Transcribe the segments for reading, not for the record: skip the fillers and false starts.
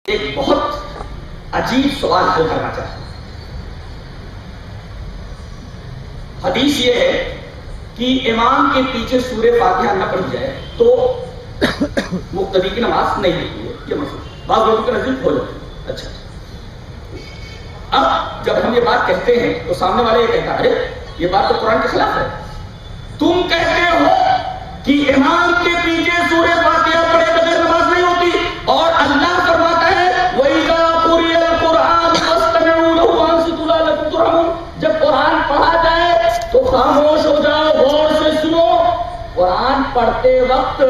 ایک بہت عجیب سوال حل کرنا چاہتا ہوں۔ حدیث یہ ہے کہ امام کے پیچھے سورہ فاتحہ نہ پڑھی جائے تو مقتدی کی نماز نہیں ہوتی ہے، یہ مسئلہ بعض لوگوں کے نزدیک ہو جاتی ہے۔ اچھا، اب جب ہم یہ بات کہتے ہیں تو سامنے والے یہ کہتا ہے ارے یہ بات تو قرآن کے خلاف ہے، تم کہتے ہو کہ امام کے پیچھے سورہ فاتحہ پڑھے بغیر نماز نہیں ہوتی، اور اللہ فرماتا ہے وَإِذَا قُرِئَ الْقُرْآنُ فَاسْتَمِعُوا لَهُ وَأَنصِتُوا لَعَلَّكُمْ تُرْحَمُونَ۔ جب قرآن پڑھا جائے تو خاموش ہو جاؤ، غور سے سنو۔ قرآن پڑھتے وقت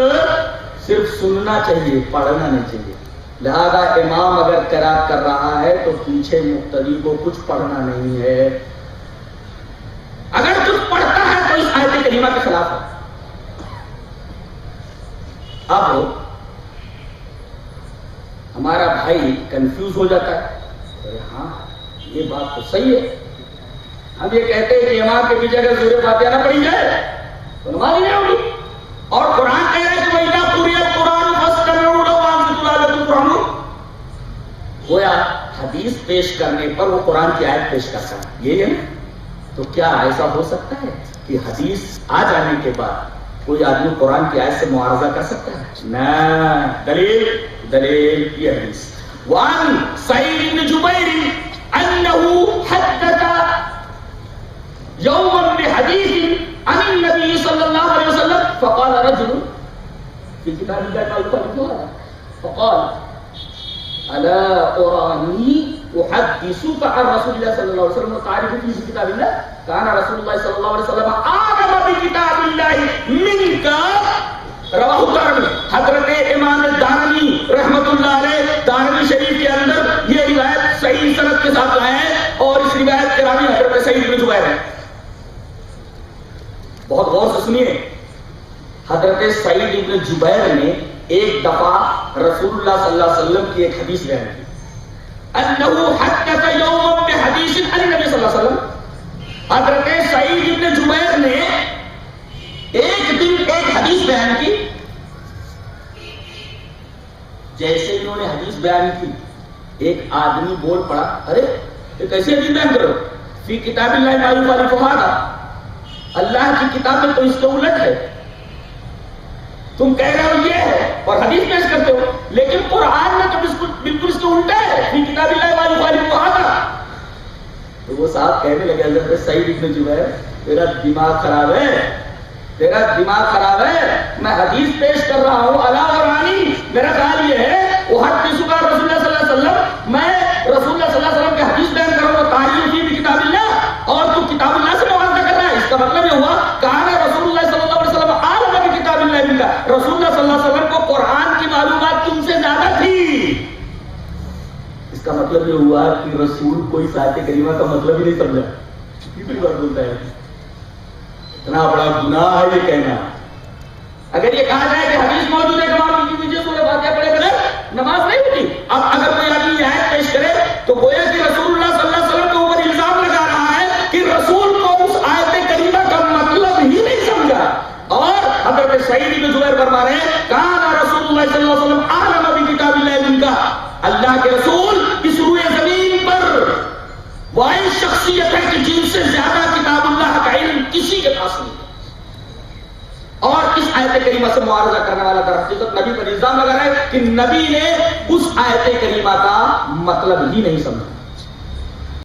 صرف سننا چاہیے، پڑھنا نہیں چاہیے۔ لہذا امام اگر قرات کر رہا ہے تو پیچھے مقتدی کو کچھ پڑھنا نہیں ہے، اگر کچھ پڑھتا ہے تو اس آیت کریمہ کے خلاف ہے۔ اب ہمارا بھائی کنفیوز ہو جاتا ہے، ہاں یہ بات تو صحیح ہے، ہم یہ کہتے ہیں کہ امام کے پیچھے اگر سورہ فاتحہ نہ پڑھی جائے تو نماز نہیں ہوگی، اور قرآن کہہ رہا ہے کہ وَإِذَا قُرِئَ الْقُرْآنُ فَاسْتَمِعُوا لَهُ وَأَنصِتُوا لَعَلَّكُمْ تُرْحَمُونَ۔ گویا حدیث پیش کرنے پر وہ قرآن کی آیت پیش کرتا ہے، یہ ہے۔ تو کیا ایسا ہو سکتا ہے کہ حدیث آ جانے کے بعد کوئی آدمی قرآن کی آیت سے معارضہ کر سکتا ہے؟ نہ، دلیل یہ حدیث وعن سعید بن جبیر انه حدث يوما بحديث عن النبي صلى الله عليه وسلم فقال رجل في كتاب الله ما يخالف هذا فقال الا اراني احدثك عن رسول الله صلى الله عليه وسلم وتعرف في كتاب الله كان رسول الله صلى الله عليه وسلم اعلم بكتاب الله منك رواہ الدارمی۔ حضرت امام دارمی رحمت اللہ علیہ دارمی شریف کے اندر یہ روایت صحیح سند کے ساتھ لائے ہیں، اور اس روایت کے راوی حضرت سعید بن جبیر ہیں۔ بہت غور سے سنیے، حضرت سعید بن جبیر نے ایک دفعہ رسول اللہ صلی اللہ علیہ وسلم کی ایک حدیث بیان کی، انہ حدث یوما بحدیث عن النبی صلی اللہ علیہ وسلم۔ حضرت سعید بن جبیر نے ایک دن ایک حدیث بیان کی، جیسے انہوں نے حدیث بیان کی ایک آدمی بول پڑا ارے یہ کیسے حدیث بیان کرو، فی کتاب اللہ ما یخالف ھذا، اللہ کی کتاب میں تو اس کے الٹ ہے، تم کہہ رہے ہو یہ ہے اور حدیث پیش کرتے ہو، لیکن قرآن میں تو بالکل اس کے الٹا ہے، فی کتاب اللہ ما یخالف ھذا۔ تو وہ صاحب کہنے لگے حضرت سعید بن جبیر تیرا دماغ خراب ہے، تیرا دماغ خراب ہے، میں حدیث پیش کر رہا ہوں الا ارانی، میرا خیال یہ ہے احدثک عن رسول اللہ صلی اللہ علیہ وسلم، میں رسول اللہ صلی اللہ علیہ وسلم کے حدیث بیان کروں گا تعین فی کتاب اللہ، اور تو کتاب اللہ سے موازنہ کر رہا ہے۔ اس کا مطلب یہ ہوا کہا رسول اللہ صلی اللہ علیہ وسلم اعلم بکتاب اللہ منک، رسول اللہ صلی اللہ علیہ وسلم کو قرآن کی معلومات تم سے زیادہ تھی۔ اس کا مطلب یہ ہوا کہ رسول کو اس آیت کریمہ کا مطلب ہی نہیں سمجھا۔ کتنی بار بولتا ہے، اتنا بڑا گناہ ہے یہ کہنا۔ اگر یہ کہا جائے کہ حدیث موجود ہے کہ امام کی پیچھے سورہ فاتحہ پڑھے بغیر نماز نہیں ہوتی، اب اگر کوئی آدمی یہ آیت پیش کرے تو گویا کہ رسول اللہ صلی اللہ علیہ وسلم کے اوپر الزام لگا رہا ہے کہ رسول کو اس آیت کریمہ کا مطلب ہی نہیں سمجھا، اور حضرت سعید بن جبیر فرما رہے ہیں کان رسول اللہ صلی اللہ علیہ وسلم اعلم بکتاب اللہ منک، اللہ کے رسول اس روئے زمین پر واحد شخصیت ہے کہ جن سے زیادہ کتاب اللہ کا علم کسی کے پاس نہیں، اور اس آیت کریمہ سے معارضہ کرنے والا در حقیقت نبی پر الزام لگا رہا ہے کہ نبی نے اس آیت کریمہ کا مطلب ہی نہیں سمجھا۔